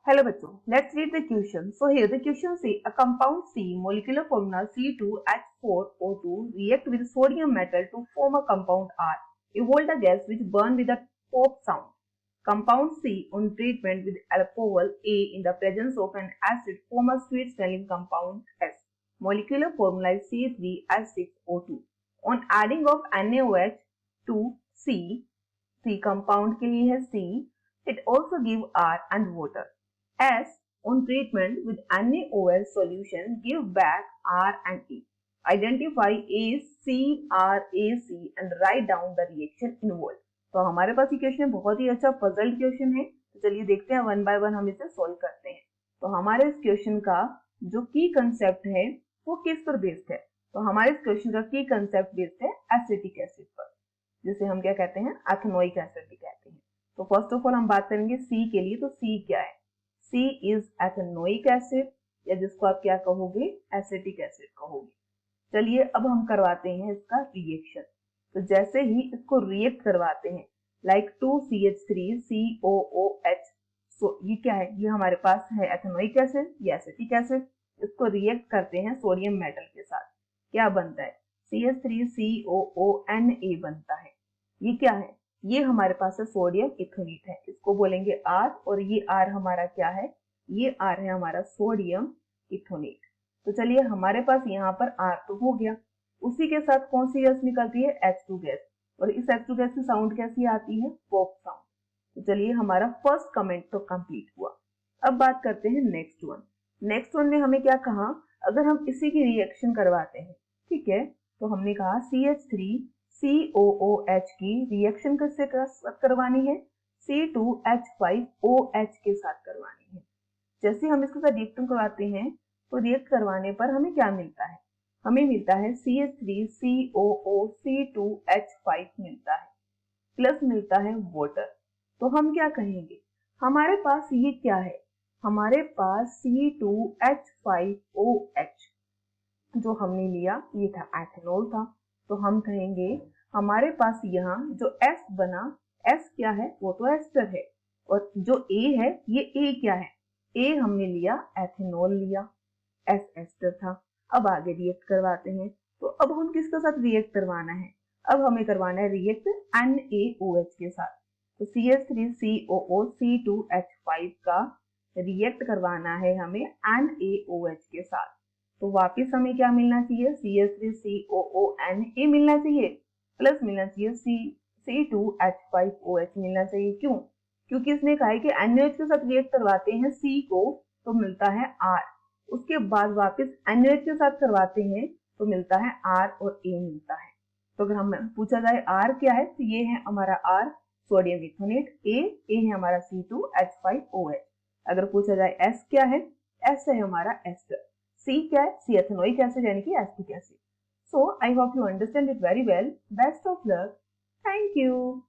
Hello bachcho, let's read the question. So here the question say a compound C molecular formula C2H4O2 react with sodium metal to form a compound R. Evolve a gas which burn with a pop sound. Compound C on treatment with alcohol A in the presence of an acid form a sweet smelling compound S. Molecular formula is C3H6O2. On adding of NaOH to C compound के लिए है C, it also give R and water. S on treatment with NaOH solution give back R and E. Identify A, C, R, A, C and write down the reaction involved. तो हमारे पास ये question बहुत ही अच्छा puzzled question है। तो चलिए देखते हैं वन बाय वन हम इसे सॉल्व करते हैं। तो हमारे इस क्वेश्चन का जो की कंसेप्ट है वो किस पर बेस्ड है? तो हमारे इस क्वेश्चन का की कंसेप्ट बेस्ड है एसिटिक एसिड पर, जिसे हम क्या कहते हैं, एथेनोइक एसिड भी कहते हैं। तो फर्स्ट ऑफ ऑल हम बात करेंगे सी के लिए। तो सी क्या है? C is एथेनोइक एसिड, या जिसको आप क्या कहोगे, एसिटिक एसिड कहोगे। चलिए अब हम करवाते हैं इसका रिएक्शन। तो जैसे ही इसको रिएक्ट करवाते हैं, लाइक 2CH3COOH, सो ये क्या है, ये हमारे पास है एथेनोइक एसिड, ये एसिटिक एसिड। इसको रिएक्ट करते हैं सोडियम मेटल के साथ, क्या बनता है, CH3COONA बनता है। ये क्या है, ये हमारे पास है सोडियम इथोनेट है, इसको बोलेंगे R, और ये R हमारा क्या है, ये R है हमारा सोडियम इथोनेट। तो चलिए हमारे पास यहाँ पर R तो हो गया, उसी के साथ कौन सी गैस निकलती है, H2 गैस, और इस H2 गैस की साउंड कैसी आती है, पॉप साउंड। तो चलिए हमारा फर्स्ट कमेंट तो कंप्लीट हुआ। अब बात करते हैं नेक्स्ट वन। नेक्स्ट वन में हमें क्या कहा, अगर हम इसी की रिएक्शन करवाते हैं, ठीक है, तो हमने कहा CH3COOH की रिएक्शन किससे करवानी है, C2H5OH के साथ करवानी है। जैसे हम इसके साथ रिएक्शन करवाते हैं तो रिएक्ट करवाने पर हमें क्या मिलता है, हमें मिलता है CH3COOC2H5 मिलता है, प्लस मिलता है वाटर। तो हम क्या कहेंगे, हमारे पास ये क्या है, हमारे पास C2H5OH जो हमने लिया ये था एथेनॉल था। तो हम कहेंगे हमारे पास यहाँ जो S बना, S क्या है, वो तो एस्टर है, और जो A है ये A क्या है, A हमने लिया एथेनॉल लिया, S एस्टर था। अब आगे रिएक्ट करवाते हैं। तो अब हम किसके साथ रिएक्ट करवाना है, अब हमें करवाना है रिएक्ट NaOH के साथ। तो CH3COOC2H5 का रिएक्ट करवाना है हमें NaOH के साथ। तो वापिस हमें क्या मिलना चाहिए, CH3COONA मिलना चाहिए, प्लस मिलना चाहिए C2H5OH मिलना चाहिए। क्यों? क्योंकि इसने कहा है कि NaOH के साथ रिएक्ट करवाते हैं C को तो मिलता है R, उसके बाद वापस NaOH के साथ करवाते हैं तो मिलता है R और A मिलता है। तो अगर हम पूछा जाए R क्या है, तो ये है हमारा R सोडियम इथोनेट, A है हमारा C2H5OH। अगर पूछा जाए S क्या है, S है हमारा एस्टर, C क्या है, C एथेनोइक एसिड यानी कि acetic acid. So I hope you understand it very well. Best of luck. Thank you.